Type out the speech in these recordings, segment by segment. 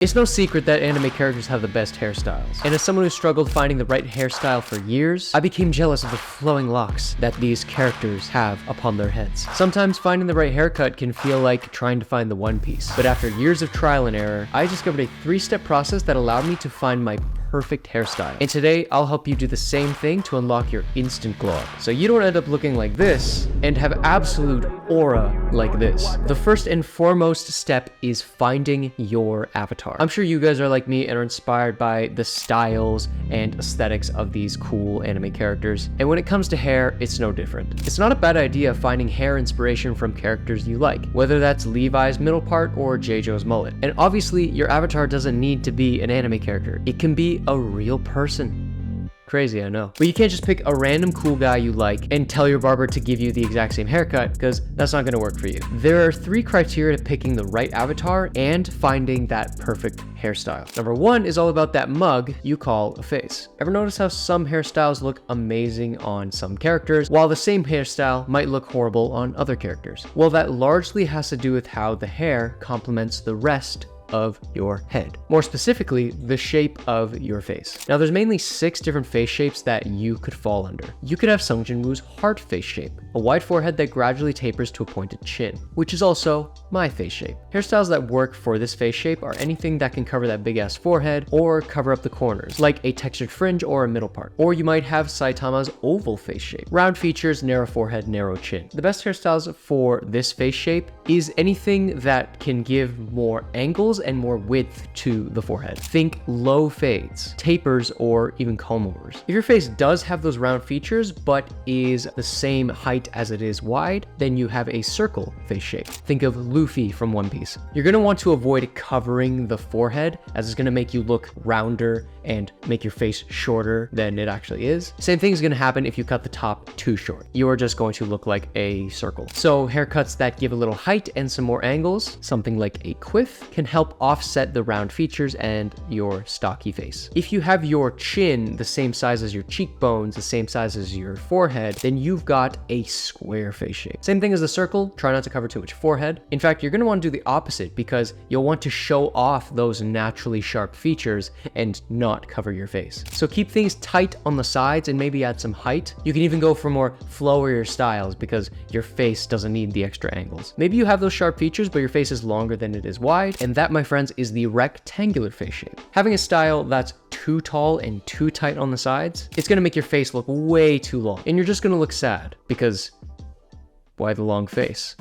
It's no secret that anime characters have the best hairstyles, and as someone who struggled finding the right hairstyle for years, I became jealous of the flowing locks that these characters have upon their heads. Sometimes finding the right haircut can feel like trying to find the One Piece, but after years of trial and error, I discovered a 3-step process that allowed me to find my perfect hairstyle. And today, I'll help you do the same thing to unlock your instant glow up, so you don't end up looking like this and have absolute aura like this. The first and foremost step is finding your avatar. I'm sure you guys are like me and are inspired by the styles and aesthetics of these cool anime characters. And when it comes to hair, it's no different. It's not a bad idea finding hair inspiration from characters you like, whether that's Levi's middle part or J-Jo's mullet. And obviously, your avatar doesn't need to be an anime character. It can be a real person. Crazy, I know. But you can't just pick a random cool guy you like and tell your barber to give you the exact same haircut, because that's not gonna work for you. There are 3 criteria to picking the right avatar and finding that perfect hairstyle. Number 1 is all about that mug you call a face. Ever notice how some hairstyles look amazing on some characters, while the same hairstyle might look horrible on other characters? Well, that largely has to do with how the hair complements the rest of your head. More specifically, the shape of your face. Now, there's mainly 6 different face shapes that you could fall under. You could have Sung Jin-woo's heart face shape, a wide forehead that gradually tapers to a pointed chin, which is also my face shape. Hairstyles that work for this face shape are anything that can cover that big ass forehead or cover up the corners, like a textured fringe or a middle part. Or you might have Saitama's oval face shape, round features, narrow forehead, narrow chin. The best hairstyles for this face shape is anything that can give more angles and more width to the forehead. Think low fades, tapers, or even comb overs. If your face does have those round features but is the same height as it is wide, then you have a circle face shape. Think of Luffy from One Piece. You're going to want to avoid covering the forehead, as it's going to make you look rounder and make your face shorter than it actually is. Same thing is going to happen if you cut the top too short. You are just going to look like a circle. So haircuts that give a little height and some more angles, something like a quiff, can help offset the round features and your stocky face. If you have your chin the same size as your cheekbones, the same size as your forehead, then you've got a square face shape. Same thing as the circle, try not to cover too much forehead. In fact, you're going to want to do the opposite, because you'll want to show off those naturally sharp features and not cover your face. So keep things tight on the sides and maybe add some height. You can even go for more flowier styles because your face doesn't need the extra angles. Maybe you have those sharp features, but your face is longer than it is wide, and that, my friends, is the rectangular face shape. Having a style that's too tall and too tight on the sides, it's gonna make your face look way too long, and you're just gonna look sad, because why the long face?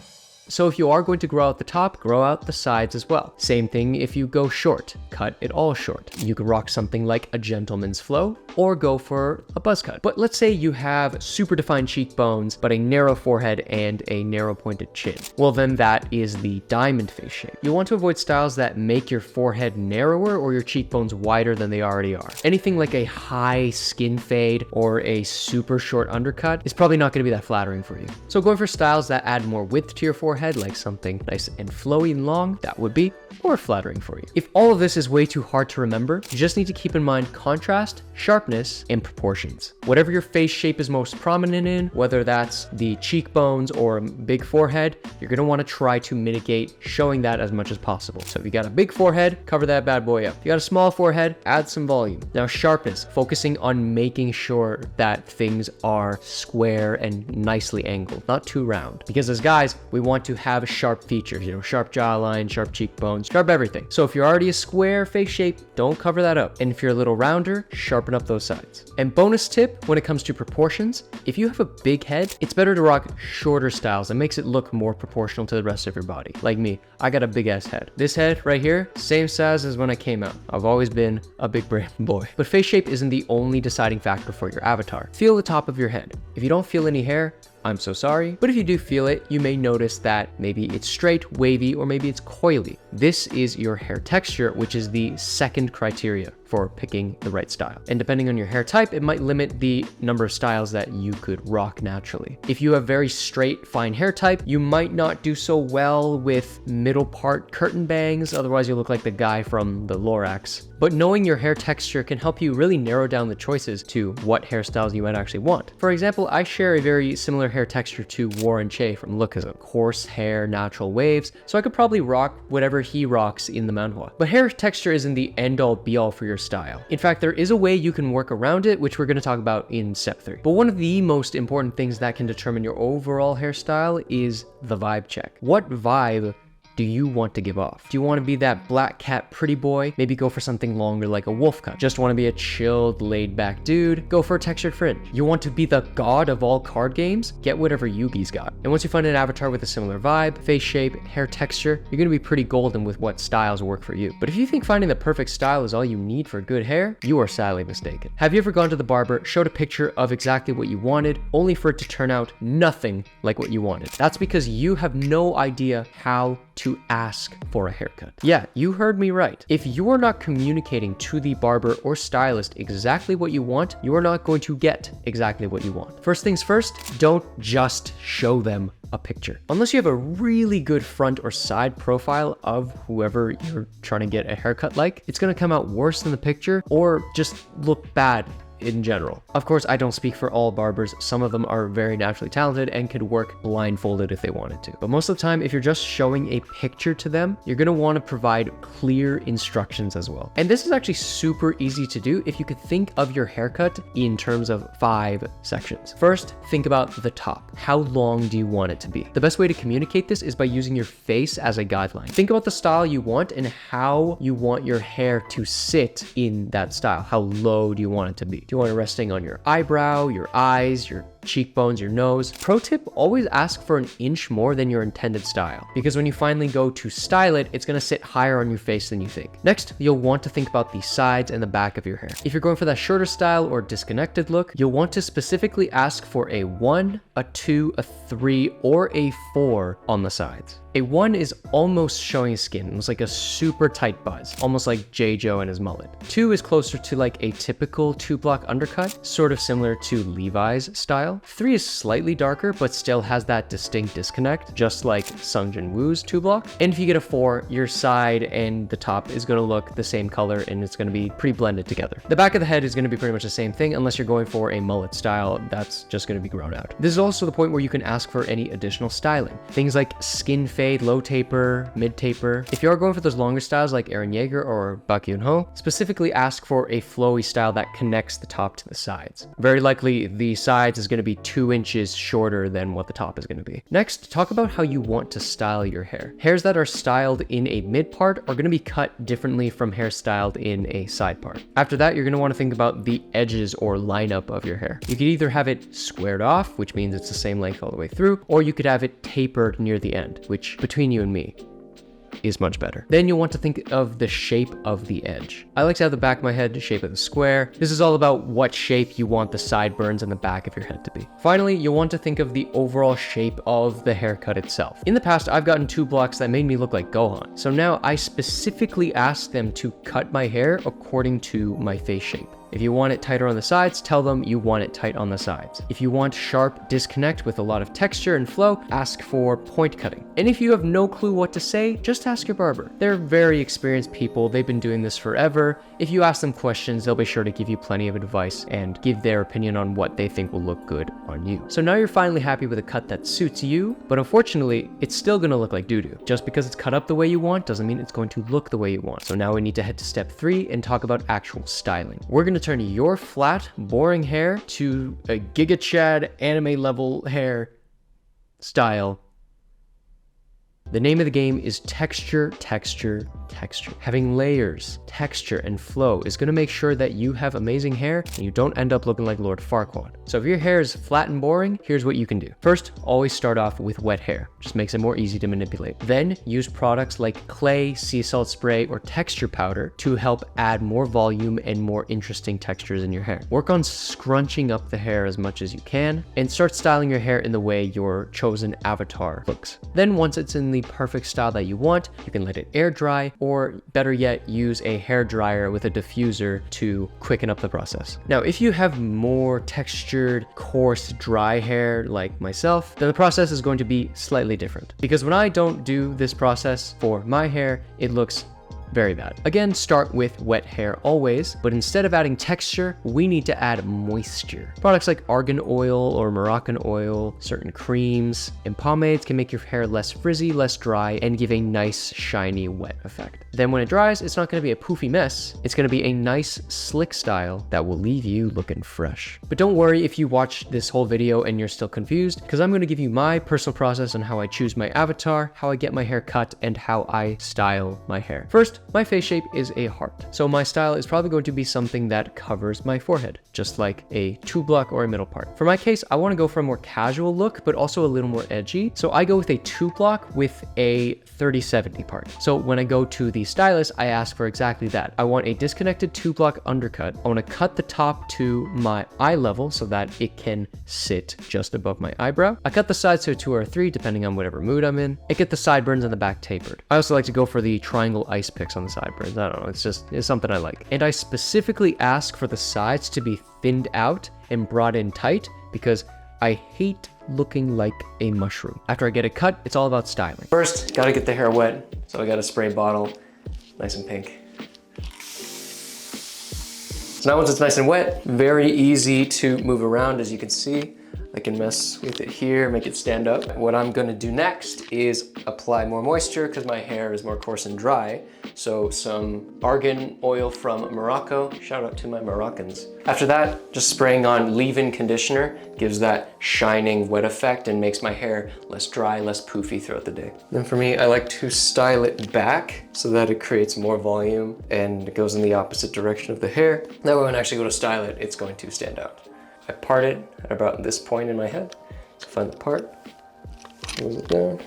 So if you are going to grow out the top, grow out the sides as well. Same thing if you go short, cut it all short. You could rock something like a gentleman's flow or go for a buzz cut. But let's say you have super defined cheekbones, but a narrow forehead and a narrow pointed chin. Well, then that is the diamond face shape. You want to avoid styles that make your forehead narrower or your cheekbones wider than they already are. Anything like a high skin fade or a super short undercut is probably not going to be that flattering for you. So going for styles that add more width to your forehead, like something nice and flowy and long, that would be more flattering for you. If all of this is way too hard to remember, you just need to keep in mind contrast, sharpness, and proportions. Whatever your face shape is most prominent in, whether that's the cheekbones or a big forehead, you're gonna want to try to mitigate showing that as much as possible. So if you got a big forehead, cover that bad boy up. If you got a small forehead, add some volume. Now sharpness, focusing on making sure that things are square and nicely angled, not too round. Because as guys, we want to have sharp features, you know, sharp jawline, sharp cheekbones, sharp everything. So if you're already a square face shape, don't cover that up. And if you're a little rounder, sharpen up those sides. And bonus tip when it comes to proportions, if you have a big head, it's better to rock shorter styles. It makes it look more proportional to the rest of your body. Like me, I got a big ass head. This head right here, same size as when I came out. I've always been a big brain boy. But face shape isn't the only deciding factor for your avatar. Feel the top of your head. If you don't feel any hair, I'm so sorry, but if you do feel it, you may notice that maybe it's straight, wavy, or maybe it's coily. This is your hair texture, which is the second criteria for picking the right style. And depending on your hair type, it might limit the number of styles that you could rock naturally. If you have very straight, fine hair type, you might not do so well with middle part curtain bangs, otherwise you'll look like the guy from the Lorax. But knowing your hair texture can help you really narrow down the choices to what hairstyles you might actually want. For example, I share a very similar similar hair texture to Warren Che from Lookism. Coarse hair, natural waves, so I could probably rock whatever he rocks in the manhwa. But hair texture isn't the end-all be-all for your style. In fact, there is a way you can work around it, which we're going to talk about in step 3. But one of the most important things that can determine your overall hairstyle is the vibe check. What vibe do you want to give off? Do you want to be that black cat pretty boy? Maybe go for something longer like a wolf cut. Just want to be a chilled, laid back dude? Go for a textured fringe. You want to be the god of all card games? Get whatever Yugi's got. And once you find an avatar with a similar vibe, face shape, hair texture, you're going to be pretty golden with what styles work for you. But if you think finding the perfect style is all you need for good hair, you are sadly mistaken. Have you ever gone to the barber, showed a picture of exactly what you wanted, only for it to turn out nothing like what you wanted? That's because you have no idea how to ask for a haircut. Yeah, you heard me right. If you are not communicating to the barber or stylist exactly what you want, you are not going to get exactly what you want. First things first, don't just show them a picture. Unless you have a really good front or side profile of whoever you're trying to get a haircut like, it's gonna come out worse than the picture or just look bad in general. Of course, I don't speak for all barbers. Some of them are very naturally talented and could work blindfolded if they wanted to. But most of the time, if you're just showing a picture to them, you're going to want to provide clear instructions as well. And this is actually super easy to do if you could think of your haircut in terms of 5 sections. First, think about the top. How long do you want it to be? The best way to communicate this is by using your face as a guideline. Think about the style you want and how you want your hair to sit in that style. How low do you want it to be? Do you want it resting on your eyebrow, your eyes, your cheekbones, your nose? Pro tip, always ask for an inch more than your intended style, because when you finally go to style it, it's going to sit higher on your face than you think. Next, you'll want to think about the sides and the back of your hair. If you're going for that shorter style or disconnected look, you'll want to specifically ask for a 1, a 2, a 3, or a 4 on the sides. A 1 is almost showing skin. It's like a super tight buzz, almost like J-Joe and his mullet. 2 is closer to like a typical 2-block undercut, sort of similar to Levi's style. 3 is slightly darker, but still has that distinct disconnect, just like Sung Jin Woo's 2-block. And if you get a 4, your side and the top is going to look the same color and it's going to be pretty blended together. The back of the head is going to be pretty much the same thing, unless you're going for a mullet style that's just going to be grown out. This is also the point where you can ask for any additional styling. Things like skin fade, low taper, mid taper. If you are going for those longer styles like Eren Yeager or Bak Yoon-ho, specifically ask for a flowy style that connects the top to the sides. Very likely the sides is going to be 2 inches shorter than what the top is going to be. Next, talk about how you want to style your hair. Hairs that are styled in a mid part are going to be cut differently from hair styled in a side part. After that, you're going to want to think about the edges or lineup of your hair. You could either have it squared off, which means it's the same length all the way through, or you could have it tapered near the end, which between you and me is much better. Then you'll want to think of the shape of the edge. I like to have the back of my head the shape of the square. This is all about what shape you want the sideburns and the back of your head to be. Finally, you'll want to think of the overall shape of the haircut itself. In the past, I've gotten 2 blocks that made me look like Gohan. So now I specifically ask them to cut my hair according to my face shape. If you want it tighter on the sides, tell them you want it tight on the sides. If you want sharp disconnect with a lot of texture and flow, ask for point cutting. And if you have no clue what to say, just ask your barber. They're very experienced people. They've been doing this forever. If you ask them questions, they'll be sure to give you plenty of advice and give their opinion on what they think will look good on you. So now you're finally happy with a cut that suits you, but unfortunately, it's still gonna look like doo-doo. Just because it's cut up the way you want doesn't mean it's going to look the way you want. So now we need to head to step 3 and talk about actual styling. We're gonna turn your flat, boring hair to a Giga Chad anime level hair style. The name of the game is texture, texture, texture. Having layers, texture, and flow is going to make sure that you have amazing hair and you don't end up looking like Lord Farquaad. So if your hair is flat and boring, here's what you can do. First, always start off with wet hair. Just makes it more easy to manipulate. Then use products like clay, sea salt spray, or texture powder to help add more volume and more interesting textures in your hair. Work on scrunching up the hair as much as you can and start styling your hair in the way your chosen avatar looks. Then once it's in the perfect style that you want, you can let it air dry, or better yet, use a hair dryer with a diffuser to quicken up the process. Now, if you have more textured, coarse, dry hair like myself, then the process is going to be slightly different. Because when I don't do this process for my hair, it looks very bad. Again, start with wet hair always, but instead of adding texture, we need to add moisture. Products like argan oil or Moroccan oil, certain creams, and pomades can make your hair less frizzy, less dry, and give a nice, shiny, wet effect. Then when it dries, it's not gonna be a poofy mess. It's gonna be a nice, slick style that will leave you looking fresh. But don't worry if you watch this whole video and you're still confused, because I'm gonna give you my personal process on how I choose my avatar, how I get my hair cut, and how I style my hair. First, my face shape is a heart. So my style is probably going to be something that covers my forehead, just like a 2-block or a middle part. For my case, I wanna go for a more casual look, but also a little more edgy. So I go with a 2-block with a 30-70 part. So when I go to the stylist, I ask for exactly that. I want a disconnected 2-block undercut. I wanna cut the top to my eye level so that it can sit just above my eyebrow. I cut the sides to a 2 or a 3, depending on whatever mood I'm in. I get the sideburns and the back tapered. I also like to go for the triangle ice picks on the sideburns. I don't know, it's something I like. And I specifically ask for the sides to be thinned out and brought in tight because I hate looking like a mushroom. After I get it cut, it's all about styling. First, gotta get the hair wet. So I got a spray bottle, nice and pink. So now once it's nice and wet, very easy to move around, as you can see. I can mess with it here, make it stand up. What I'm gonna do next is apply more moisture because my hair is more coarse and dry. So some argan oil from Morocco. Shout out to my Moroccans. After that, just spraying on leave-in conditioner gives that shining wet effect and makes my hair less dry, less poofy throughout the day. Then for me, I like to style it back so that it creates more volume and it goes in the opposite direction of the hair. That way when I actually go to style it, it's going to stand out. I part it at about this point in my head. So find the part, move it down.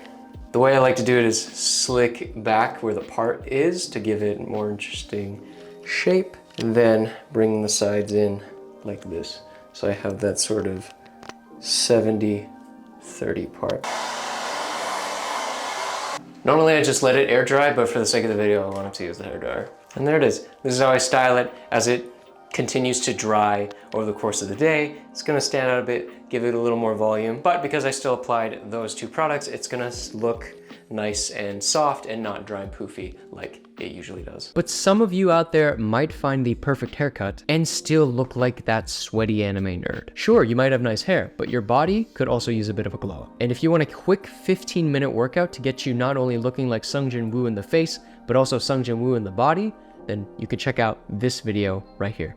The way I like to do it is slick back where the part is to give it a more interesting shape, and then bring the sides in like this. So I have that sort of 70-30 part. Normally I just let it air dry, but for the sake of the video, I wanted to use the hair dryer. And there it is. This is how I style it as it continues to dry over the course of the day. It's gonna stand out a bit, give it a little more volume, but because I still applied those 2 products, it's gonna look nice and soft and not dry and poofy like it usually does. But some of you out there might find the perfect haircut and still look like that sweaty anime nerd. Sure, you might have nice hair, but your body could also use a bit of a glow up. And if you want a quick 15-minute workout to get you not only looking like Sung Jin Woo in the face, but also Sung Jin Woo in the body, then you could check out this video right here.